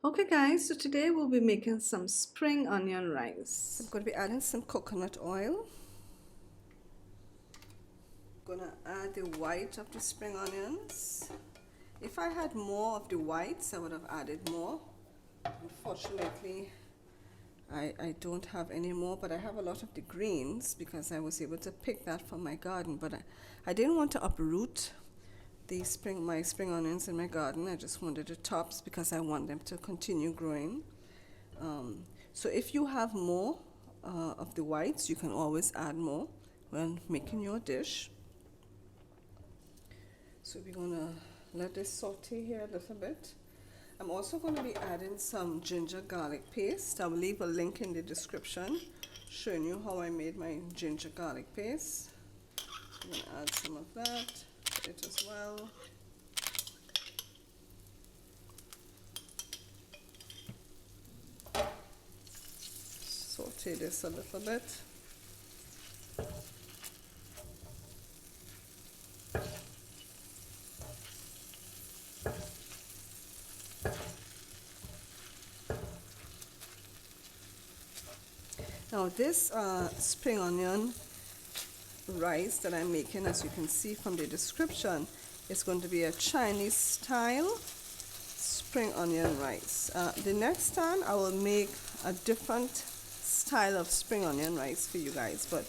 Okay guys, so today we'll be making some spring onion rice. I'm going to be adding some coconut oil. I'm going to add the white of the spring onions. If I had more of the whites, I would have added more. Unfortunately, I don't have any more, but I have a lot of the greens because I was able to pick that from my garden. But I didn't want to uproot my spring onions in my garden. I just wanted the tops because I want them to continue growing. So if you have more of the whites, you can always add more when making your dish. So we're gonna let this saute here a little bit. I'm also going to be adding some ginger garlic paste. I will leave a link in the description showing you how I made my ginger garlic paste. I'm going to add some of that to it as well. Saute this a little bit. Now this spring onion rice that I'm making, as you can see from the description, is going to be a Chinese style spring onion rice. The next time I will make a different style of spring onion rice for you guys, but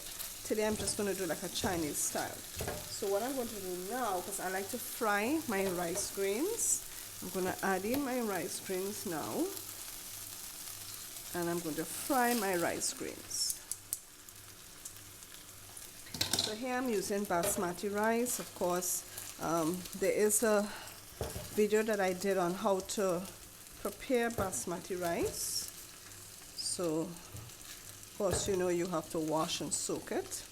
today I'm just going to do like a Chinese style. So what I'm going to do now, because I like to fry my rice grains, I'm going to add in my rice grains now, and I'm going to fry my rice grains. So here I'm using basmati rice. Of course, there is a video that I did on how to prepare basmati rice. So, of course, you know you have to wash and soak it.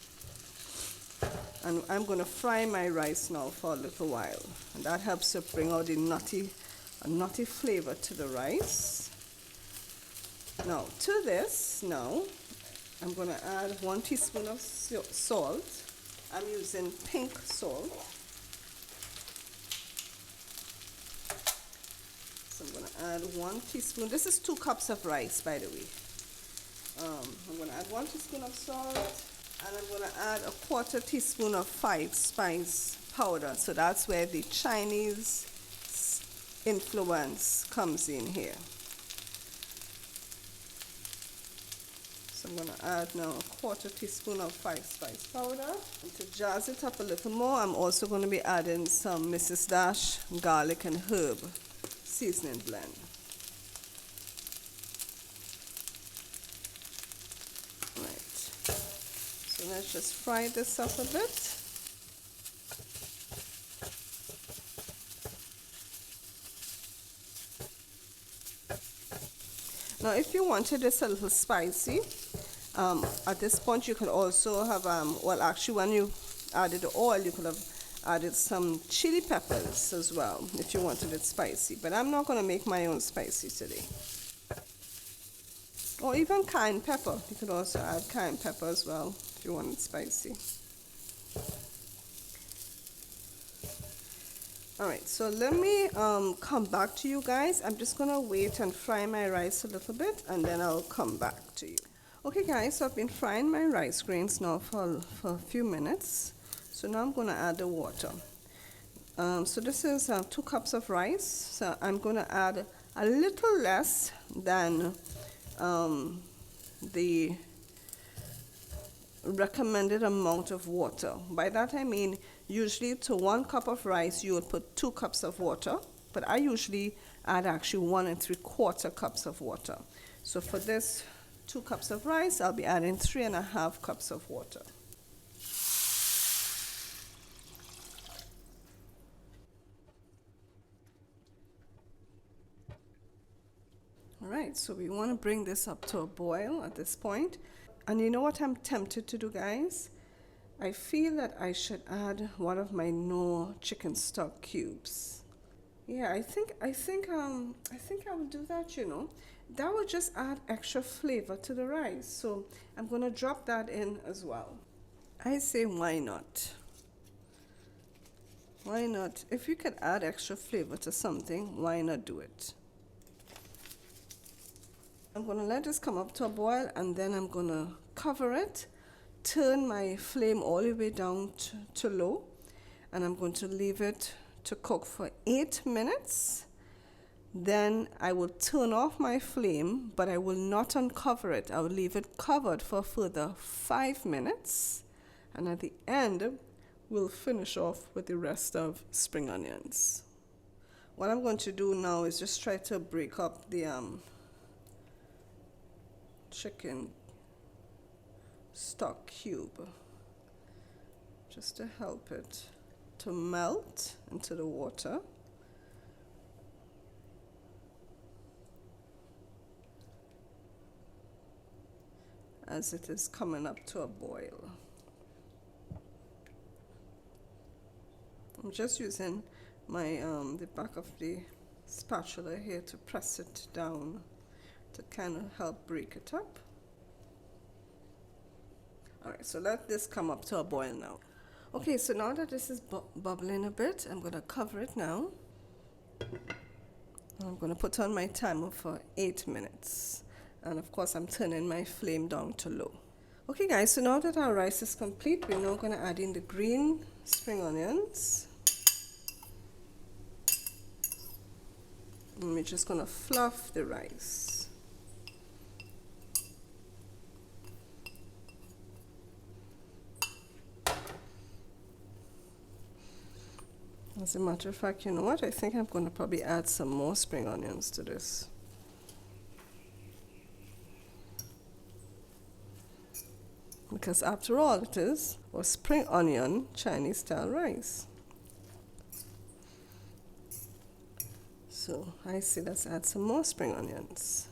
And I'm going to fry my rice now for a little while. And that helps to bring out the nutty flavor to the rice. Now, to this, I'm going to add 1 teaspoon of salt. I'm using pink salt. So I'm going to add 1 teaspoon. This is 2 cups of rice, by the way. I'm going to add 1 teaspoon of salt, and I'm going to add a 1/4 teaspoon of 5 spice powder. So that's where the Chinese influence comes in here. So I'm going to add now a 1/4 teaspoon of 5 spice powder. And to jazz it up a little more, I'm also going to be adding some Mrs. Dash garlic and herb seasoning blend. Right. So let's just fry this up a bit. Now if you wanted this a little spicy, at this point you could also have, well actually when you added the oil you could have added some chili peppers as well if you wanted it spicy, but I'm not going to make my own spicy today. Or even cayenne pepper, you could also add cayenne pepper as well if you want it spicy. Alright, so let me come back to you guys. I'm just going to wait and fry my rice a little bit and then I'll come back to you. Okay guys, so I've been frying my rice grains now for a few minutes. So now I'm going to add the water. So this is 2 cups of rice. So I'm going to add a little less than the recommended amount of water. By that I mean usually to 1 cup of rice you would put 2 cups of water, but I usually add actually 1 3/4 cups of water. So for this 2 cups of rice I'll be adding 3 1/2 cups of water. Alright, so we want to bring this up to a boil at this point. And you know what I'm tempted to do, guys? I feel that I should add one of my Knorr chicken stock cubes. Yeah, I think I will do that, you know. That would just add extra flavor to the rice. So I'm going to drop that in as well. I say why not? Why not? If you could add extra flavor to something, why not do it? I'm going to let this come up to a boil, and then I'm going to cover it, turn my flame all the way down to low, and I'm going to leave it to cook for 8 minutes. Then I will turn off my flame, but I will not uncover it. I will leave it covered for a further 5 minutes, and at the end we'll finish off with the rest of spring onions. What I'm going to do now is just try to break up the chicken stock cube, just to help it to melt into the water. As it is coming up to a boil. I'm just using my the back of the spatula here to press it down to kind of help break it up. Alright, so let this come up to a boil now. Okay, so now that this is bubbling a bit, I'm going to cover it now. I'm going to put on my timer for 8 minutes. And of course, I'm turning my flame down to low. Okay guys, so now that our rice is complete, we're now going to add in the green spring onions. And we're just going to fluff the rice. As a matter of fact, you know what? I think I'm going to probably add some more spring onions to this. Because after all, it is a spring onion Chinese style rice. So I say let's add some more spring onions.